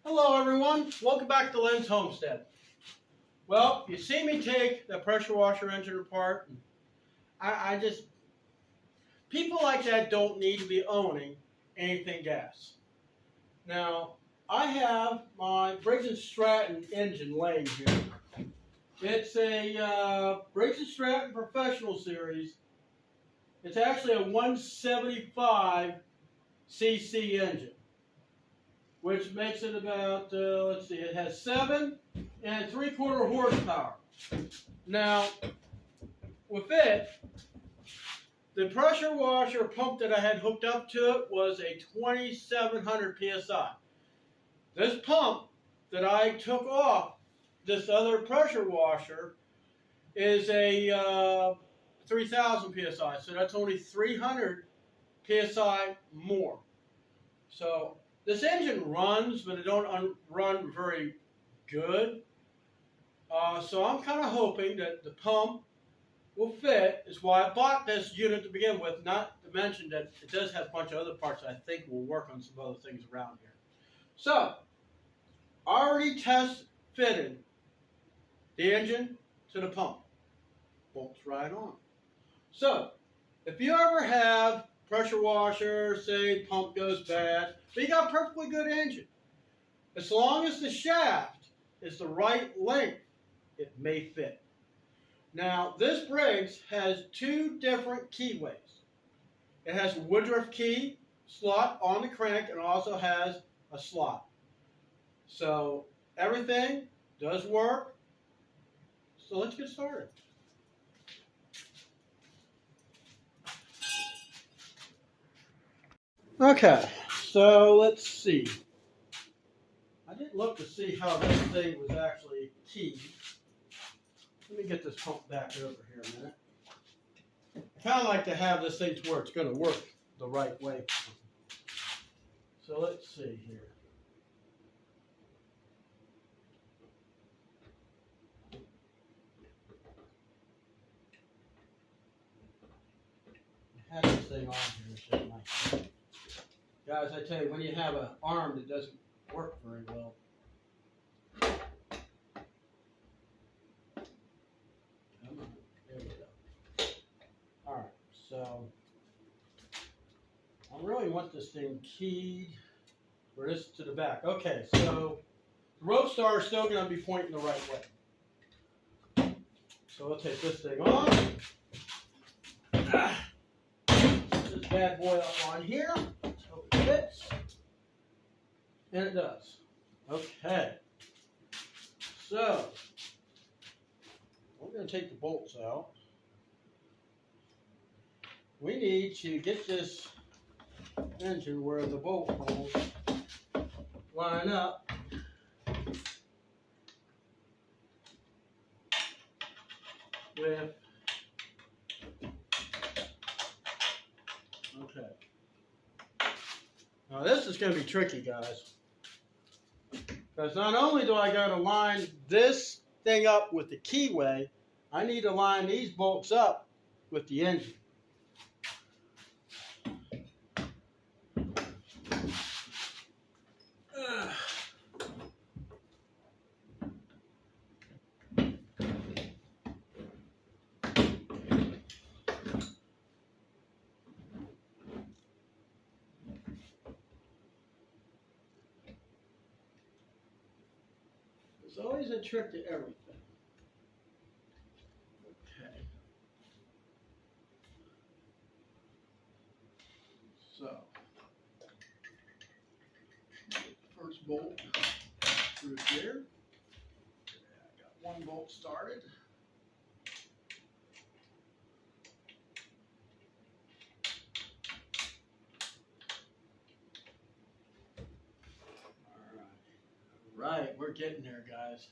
Hello everyone, welcome back to Lynn's Homestead. Well, you see me take the pressure washer engine apart. People like that don't need to be owning anything gas. Now, I have my Briggs & Stratton engine laying here. It's a Briggs & Stratton Professional Series. It's actually a 175 cc engine, which makes it about, let's see, it has 7 3/4 horsepower. Now, with it, the pressure washer pump that I had hooked up to it was a 2,700 psi. This pump that I took off this other pressure washer is a 3,000 psi, so that's only 300 psi more. So this engine runs, but it don't run very good. So I'm kind of hoping that the pump will fit. Is why I bought this unit to begin with, not to mention that it does have a bunch of other parts I think will work on some other things around here. So, I already test fitted the engine to the pump. Bolts right on. So, if you ever have pressure washer, say pump goes bad, but you got a perfectly good engine, as long as the shaft is the right length, it may fit. Now, this Briggs has 2 different keyways. It has a Woodruff key slot on the crank and also has a slot. So, everything does work. So, let's get started. Okay, so let's see. I didn't look to see how this thing was actually keyed. Let me get this pump back over here a minute. I kind of like to have this thing to where it's going to work the right way. So let's see here. I have this thing on here, shouldn't I? Guys, I tell you, when you have an arm that doesn't work very well, come on, there we go. Alright, so I really want this thing keyed for this to the back. Okay, so the road star is still going to be pointing the right way. So we'll take this thing off. This bad boy up on here. Let's hope it fits. And it does. Okay. So, we're going to take the bolts out. We need to get this engine where the bolt holes line up. With, okay. Now this is going to be tricky, guys. Because not only do I got to line this thing up with the keyway, I need to line these bolts up with the engine. There's always a trick to everything. Okay. So, first bolt through here. I got one bolt started. Right, we're getting there, guys.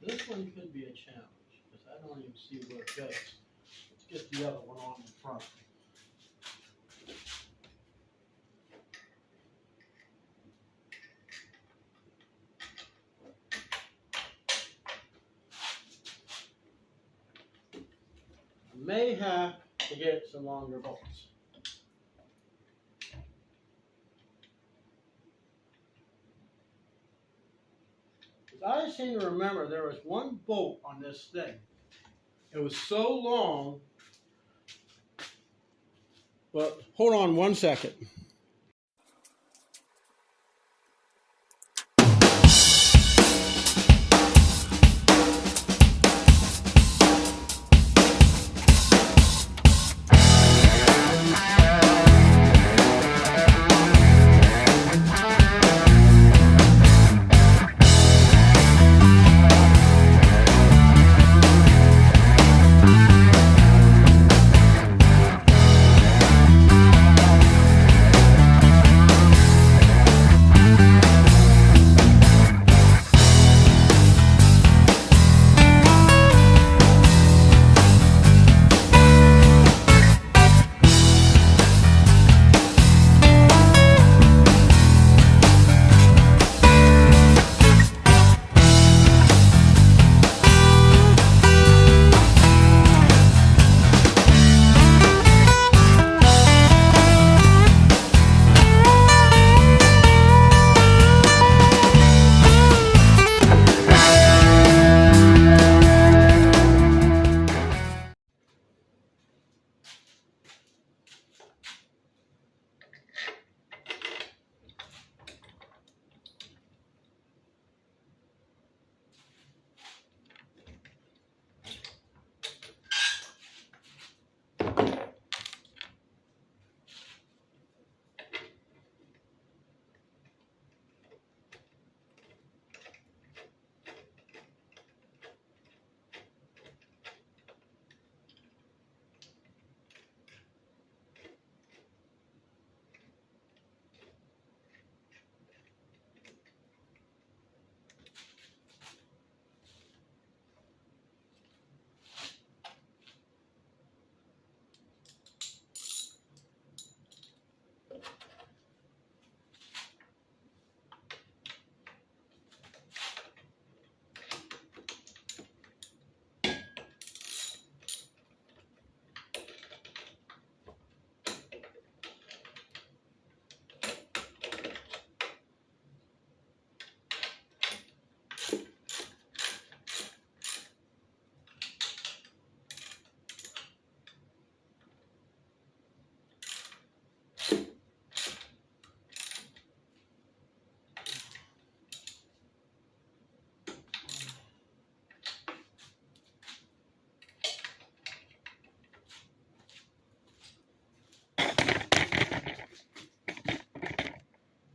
This one could be a challenge because I don't even see where it goes. Let's get the other one on the front. may have to get some longer bolts. I seem to remember there was one bolt on this thing. It was so long, but hold on one second.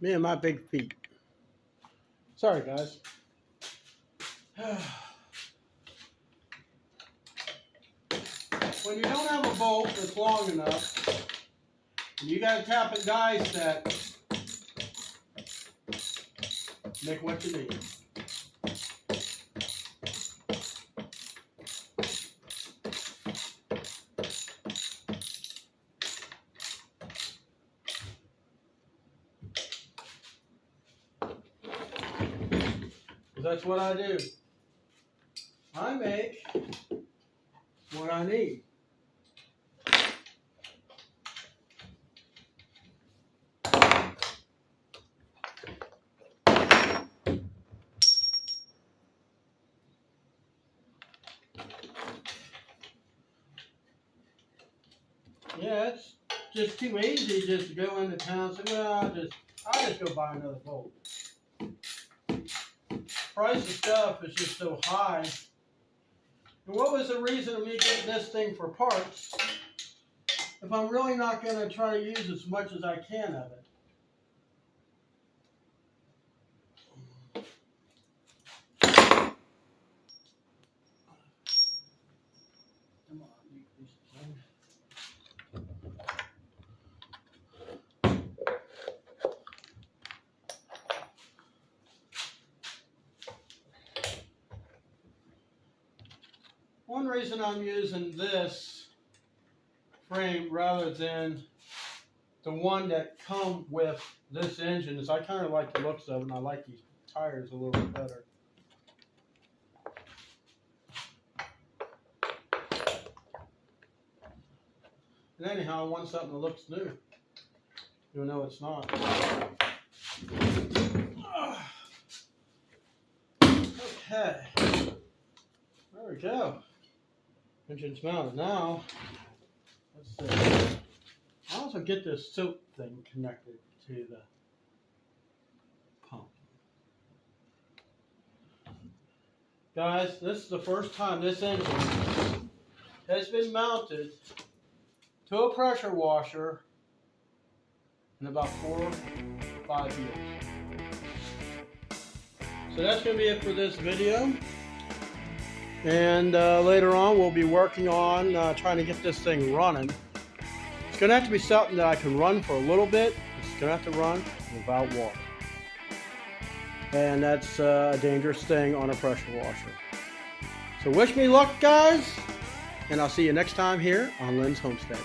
Me and my big feet. Sorry, guys. When you don't have a bolt that's long enough, and you got to tap and die set, make what you need. That's what I do. I make what I need. Yeah, it's just too easy just to go into town and say, well, I'll just go buy another bolt. Price of stuff is just so high. And what was the reason of me getting this thing for parts if I'm really not going to try to use as much as I can of it? Come on, you piece of thing. One reason I'm using this frame rather than the one that come with this engine is I kind of like the looks of it, and I like these tires a little bit better. And anyhow, I want something that looks new, even though it's not. Okay, there we go. Engine's mounted. Now, let's see. I'll also get this soap thing connected to the pump. Guys, this is the first time this engine has been mounted to a pressure washer in about 4 or 5 years. So that's going to be it for this video. And later on we'll be working on trying to get this thing running. It's going to have to be something that I can run for a little bit. It's going to have to run without water. And that's a dangerous thing on a pressure washer. So wish me luck, guys. And I'll see you next time here on Lynn's Homestead.